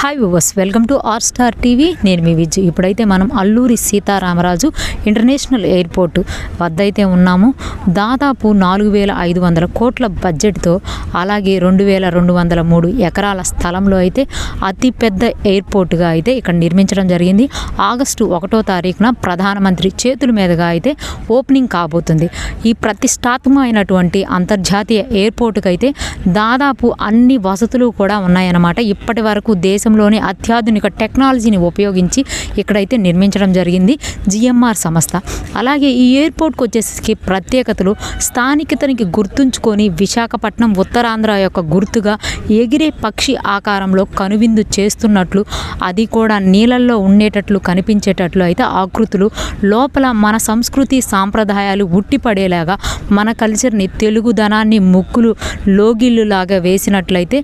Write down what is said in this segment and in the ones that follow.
Hi viewers, welcome to R star TV. నేను మీ విజయ్. ఇప్పుడైతే మనం అల్లూరి సీతారామరాజు ఇంటర్నేషనల్ ఎయిర్పోర్ట్ వద్ద అయితే ఉన్నాము. దాదాపు 4,500 కోట్ల బడ్జెట్తో అలాగే 2,203 ఎకరాల స్థలంలో అయితే అతిపెద్ద ఎయిర్పోర్ట్గా అయితే ఇక్కడ నిర్మించడం జరిగింది. ఆగస్టు 1వ తారీఖున ప్రధానమంత్రి చేతుల మీదుగా అయితే ఓపెనింగ్ కాబోతుంది. ఈ ప్రతిష్టాత్మకమైనటువంటి అంతర్జాతీయ ఎయిర్పోర్టుకు అయితే దాదాపు అన్ని వసతులు కూడా ఉన్నాయన్నమాట. ఇప్పటి వరకు దేశంలోని అత్యాధునిక టెక్నాలజీని ఉపయోగించి ఇక్కడైతే నిర్మించడం జరిగింది జిఎంఆర్ సంస్థ. అలాగే ఈ ఎయిర్పోర్ట్కి వచ్చేసి ప్రత్యేకతలు స్థానికతనికి గుర్తుంచుకొని విశాఖపట్నం ఉత్తరాంధ్ర యొక్క గుర్తుగా ఎగిరే పక్షి ఆకారంలో కనువిందు చేస్తున్నట్లు, అది కూడా నీళ్ళల్లో ఉండేటట్లు కనిపించేటట్లు అయితే ఆకృతులు, లోపల మన సంస్కృతి సాంప్రదాయాలు ఉట్టిపడేలాగా మన కల్చర్ని తెలుగుదనాన్ని ముక్కులు లోగిళ్ళులాగా వేసినట్లయితే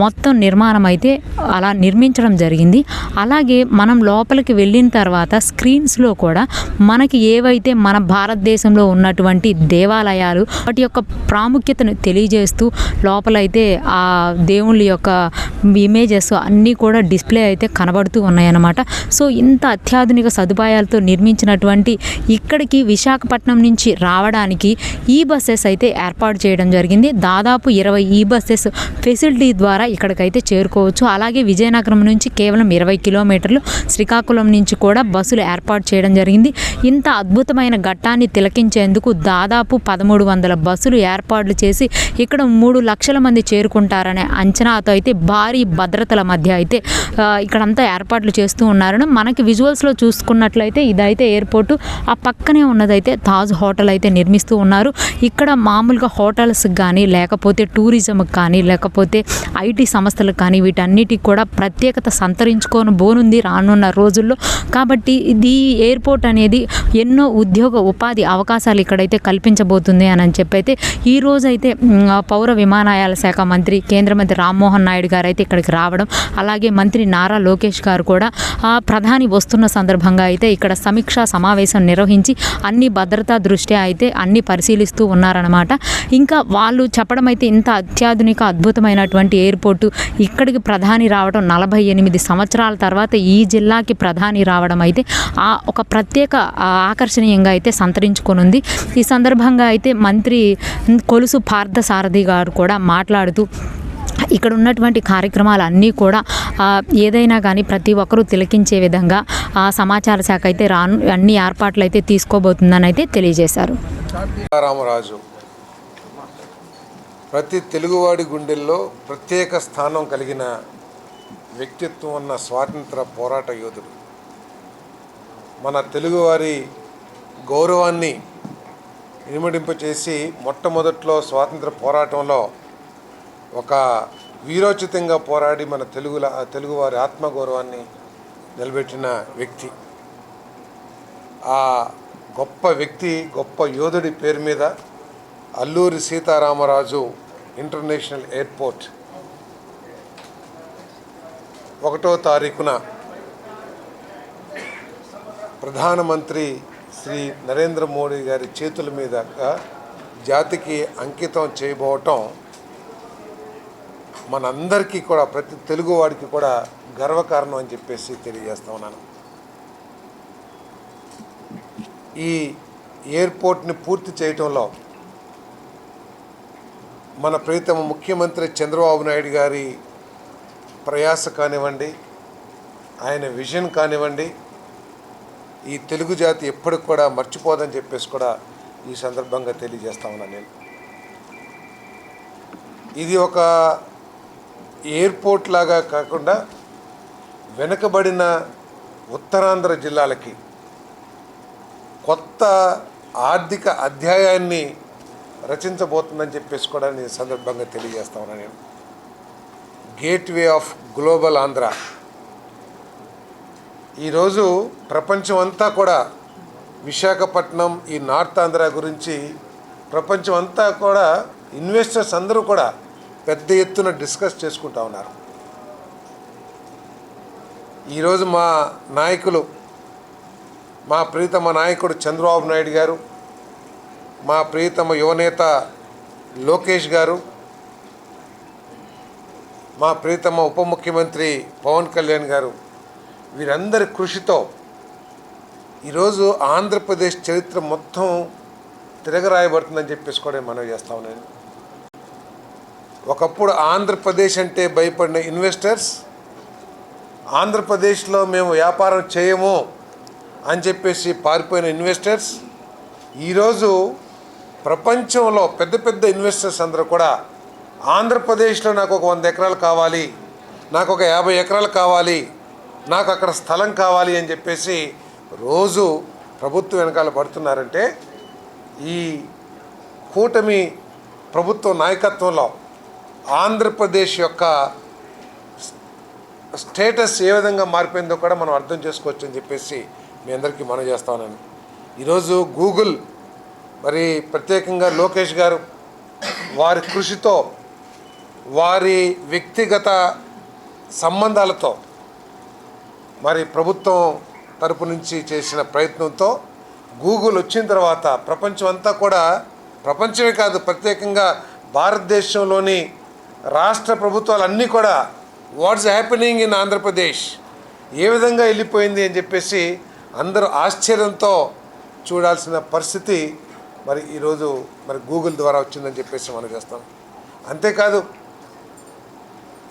మొత్తం నిర్మాణం అయితే అలా నిర్మించడం జరిగింది. అలాగే మనం లోపలికి వెళ్ళిన తర్వాత స్క్రీన్స్లో కూడా మనకి ఏవైతే మన భారతదేశంలో ఉన్నటువంటి దేవాలయాలు వాటి యొక్క ప్రాముఖ్యతను తెలియజేస్తూ లోపలైతే ఆ దేవుళ్ళ యొక్క ఇమేజెస్ అన్నీ కూడా డిస్ప్లే అయితే కనబడుతూ ఉన్నాయన్నమాట. సో ఇంత అత్యాధునిక సదుపాయాలతో నిర్మించినటువంటి ఇక్కడికి విశాఖపట్నం నుంచి రావడానికి ఈ బస్సెస్ అయితే ఏర్పాటు చేయడం జరిగింది. దాదాపు 20 ఈ బస్సెస్ ఫెసిలిటీ ద్వారా ఇక్కడికైతే చేరుకోవచ్చు. అలాగే విజయనగరం నుంచి కేవలం 20 కిలోమీటర్లు, శ్రీకాకుళం నుంచి కూడా బస్సులు ఏర్పాటు చేయడం జరిగింది. ఇంత అద్భుతమైన ఘట్టాన్ని తిలకించేందుకు దాదాపు 1,300 బస్సులు ఏర్పాట్లు చేసి ఇక్కడ 3 లక్షల మంది చేరుకుంటారనే అంచనాతో అయితే భారీ భద్రతల మధ్య అయితే ఇక్కడంతా ఏర్పాట్లు చేస్తూ ఉన్నారని మనకి విజువల్స్లో చూసుకున్నట్లయితే ఇదైతే ఎయిర్పోర్టు. ఆ పక్కనే ఉన్నదైతే తాజ్ హోటల్ అయితే నిర్మిస్తూ ఉన్నారు. ఇక్కడ మామూలుగా హోటల్స్ కానీ లేకపోతే టూరిజంకి కానీ లేకపోతే ఐటీ సంస్థలకు కానీ వీటన్నిటికి కూడా ప్రత్యేకత సంతరించుకొని బోనుంది రానున్న రోజుల్లో. కాబట్టి ఇది ఎయిర్పోర్ట్ అనేది ఎన్నో ఉద్యోగ ఉపాధి అవకాశాలు ఇక్కడైతే కల్పించబోతుంది అని చెప్పైతే ఈ రోజైతే పౌర విమానయాల శాఖ మంత్రి కేంద్ర మంత్రి రామ్మోహన్ నాయుడు గారు అయితే ఇక్కడికి రావడం, అలాగే మంత్రి నారా లోకేష్ గారు కూడా ప్రధాని వస్తున్న సందర్భంగా అయితే ఇక్కడ సమీక్షా సమావేశం నిర్వహించి అన్ని భద్రతా దృష్ట్యా అయితే అన్ని పరిశీలిస్తూ ఉన్నారన్నమాట. ఇంకా వాళ్ళు చెప్పడం అయితే ఇంత అత్యాధునిక అద్భుతమైనటువంటి ఎయిర్పోర్టు ఇక్కడికి ప్రధాని రావడం 48 సంవత్సరాల తర్వాత ఈ జిల్లాకి ప్రధాని రావడం అయితే ఒక ప్రత్యేక ఆకర్షణీయంగా అయితే సంతరించుకొనుంది. ఈ సందర్భంగా అయితే మంత్రి కొలుసు పార్థసారథి గారు కూడా మాట్లాడుతూ ఇక్కడ ఉన్నటువంటి కార్యక్రమాలన్నీ కూడా ఏదైనా కానీ ప్రతి ఒక్కరూ తిలకించే విధంగా సమాచార శాఖ అయితే అన్ని ఏర్పాట్లు అయితే తీసుకోబోతుందని అయితే తెలియజేశారు. రామరాజు ప్రతి తెలుగువాడి గుండెల్లో ప్రత్యేక స్థానం కలిగిన వ్యక్తిత్వం ఉన్న స్వాతంత్ర పోరాట యోధుడు. మన తెలుగువారి గౌరవాన్ని ఇనుమడింపచేసి మొట్టమొదట్లో స్వాతంత్ర పోరాటంలో ఒక వీరోచితంగా పోరాడి మన తెలుగువారి ఆత్మగౌరవాన్ని నిలబెట్టిన వ్యక్తి. ఆ గొప్ప వ్యక్తి, గొప్ప యోధుడి పేరు మీద అల్లూరి సీతారామరాజు ఇంటర్నేషనల్ ఎయిర్పోర్ట్ 1వ తారీఖున ప్రధానమంత్రి శ్రీ నరేంద్ర మోడీ గారి చేతుల మీదుగా జాతికి అంకితం చేయబోవటం మనందరికీ కూడా, ప్రతి తెలుగువాడికి కూడా గర్వకారణం అని చెప్పేసి తెలియజేస్తా ఉన్నాను. ఈ ఎయిర్పోర్ట్ని పూర్తి చేయటంలో మన ప్రియతమ ముఖ్యమంత్రి చంద్రబాబు నాయుడు గారి ప్రయాస కానివ్వండి, ఆయన విజన్ కానివ్వండి, ఈ తెలుగు జాతి ఎప్పటికి కూడా మర్చిపోదని చెప్పేసి కూడా ఈ సందర్భంగా తెలియజేస్తా ఉన్నాను నేను. ఇది ఒక ఎయిర్పోర్ట్ లాగా కాకుండా వెనుకబడిన ఉత్తరాంధ్ర జిల్లాలకి కొత్త ఆర్థిక అధ్యాయాన్ని రచించబోతుందని చెప్పేసి కూడా నేను సందర్భంగా తెలియజేస్తా ఉన్నాను నేను. Gateway of global Andhra. ఈరోజు ప్రపంచం అంతా కూడా విశాఖపట్నం, ఈ నార్త్ ఆంధ్ర గురించి ప్రపంచం అంతా కూడా ఇన్వెస్టర్స్ అందరూ కూడా పెద్ద ఎత్తున డిస్కస్ చేసుకుంటా ఉన్నారు. ఈరోజు మా నాయకులు, మా ప్రియతమ నాయకుడు చంద్రబాబు నాయుడు గారు, మా ప్రియతమ యువనేత లోకేష్ గారు మా ప్రియతమ ఉప ముఖ్యమంత్రి పవన్ కళ్యాణ్ గారు వీరందరి కృషితో ఈరోజు ఆంధ్రప్రదేశ్ చరిత్ర మొత్తం తిరగరాయబడుతుందని చెప్పేసి కూడా మనవి చేస్తా ఉన్నాను. ఒకప్పుడు ఆంధ్రప్రదేశ్ అంటే భయపడిన ఇన్వెస్టర్స్, ఆంధ్రప్రదేశ్లో మేము వ్యాపారం చేయము అని చెప్పేసి పారిపోయిన ఇన్వెస్టర్స్, ఈరోజు ప్రపంచంలో పెద్ద పెద్ద ఇన్వెస్టర్స్ అందరూ కూడా ఆంధ్రప్రదేశ్లో నాకు ఒక 100 ఎకరాలు కావాలి, నాకు ఒక 50 ఎకరాలు కావాలి, నాకు అక్కడ స్థలం కావాలి అని చెప్పేసి రోజు ప్రభుత్వం వెనకాల పడుతున్నారంటే ఈ కూటమి ప్రభుత్వ నాయకత్వంలో ఆంధ్రప్రదేశ్ యొక్క స్టేటస్ ఏ విధంగా మారిపోయిందో కూడా మనం అర్థం చేసుకోవచ్చు అని చెప్పేసి మీ అందరికీ మనం చేస్తా ఉన్నాను. ఈరోజు గూగుల్ మరి ప్రత్యేకంగా లోకేష్ గారు వారి కృషితో, వారి వ్యక్తిగత సంబంధాలతో, మరి ప్రభుత్వం తరపు నుంచి చేసిన ప్రయత్నంతో గూగుల్ వచ్చిన తర్వాత ప్రపంచం అంతా కూడా, ప్రపంచమే కాదు ప్రత్యేకంగా భారతదేశంలోని రాష్ట్ర ప్రభుత్వాలన్నీ కూడా వాట్స్ హ్యాపెనింగ్ ఇన్ ఆంధ్రప్రదేశ్, ఏ విధంగా వెళ్ళిపోయింది అని చెప్పేసి అందరూ ఆశ్చర్యంతో చూడాల్సిన పరిస్థితి మరి ఈరోజు మరి గూగుల్ ద్వారా వచ్చిందని చెప్పేసి మనం చేస్తాం. అంతేకాదు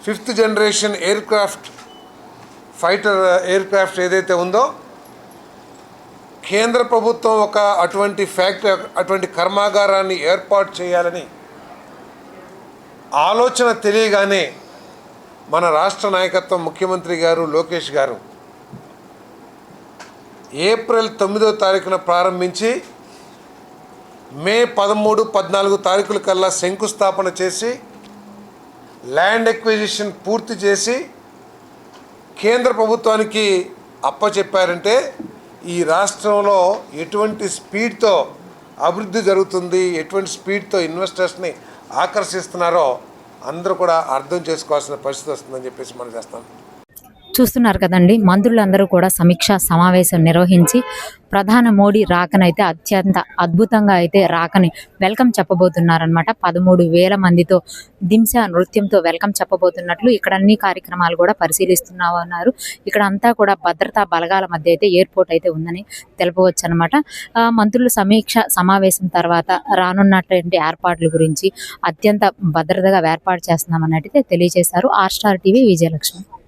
5th generation fighter air craft ఏదైతే ఉందో, కేంద్ర ప్రభుత్వం ఒక అటువంటి ఫ్యాక్టరీ, అటువంటి కర్మాగారాన్ని ఏర్పాటు చేయాలని ఆలోచన తెలియగానే మన రాష్ట్ర నాయకత్వం ముఖ్యమంత్రి గారు లోకేష్ గారు ఏప్రిల్ 9వ తారీఖున ప్రారంభించి మే 13, 14 తారీఖుల కల్లా శంకుస్థాపన చేసి ల్యాండ్ ఎక్విజిషన్ పూర్తి చేసి కేంద్ర ప్రభుత్వానికి అప్పచెప్పారంటే ఈ రాష్ట్రంలో ఎటువంటి స్పీడ్తో అభివృద్ధి జరుగుతుంది, ఎటువంటి స్పీడ్తో ఇన్వెస్టర్స్ని ఆకర్షిస్తున్నారో అందరూ కూడా అర్థం చేసుకోవాల్సిన పరిస్థితి వస్తుందని చెప్పేసి మనం చేస్తాం. చూస్తున్నారు కదండి, మంత్రులందరూ కూడా సమీక్షా సమావేశం నిర్వహించి ప్రధాని మోడీ రాకనైతే అత్యంత అద్భుతంగా అయితే రాకని వెల్కమ్ చెప్పబోతున్నారనమాట. 13,000 మందితో దింస నృత్యంతో వెల్కమ్ చెప్పబోతున్నట్లు ఇక్కడ అన్ని కార్యక్రమాలు కూడా పరిశీలిస్తున్నారు. ఇక్కడ అంతా కూడా భద్రతా బలగాల మధ్య అయితే ఎయిర్పోర్ట్ అయితే ఉందని తెలపవచ్చు అనమాట. మంత్రుల సమీక్ష సమావేశం తర్వాత రానున్నటువంటి ఏర్పాట్ల గురించి అత్యంత భద్రతగా ఏర్పాటు చేస్తున్నామన్నట్టయితే తెలియజేశారు ఆర్ స్టార్ టీవీ విజయలక్ష్మి.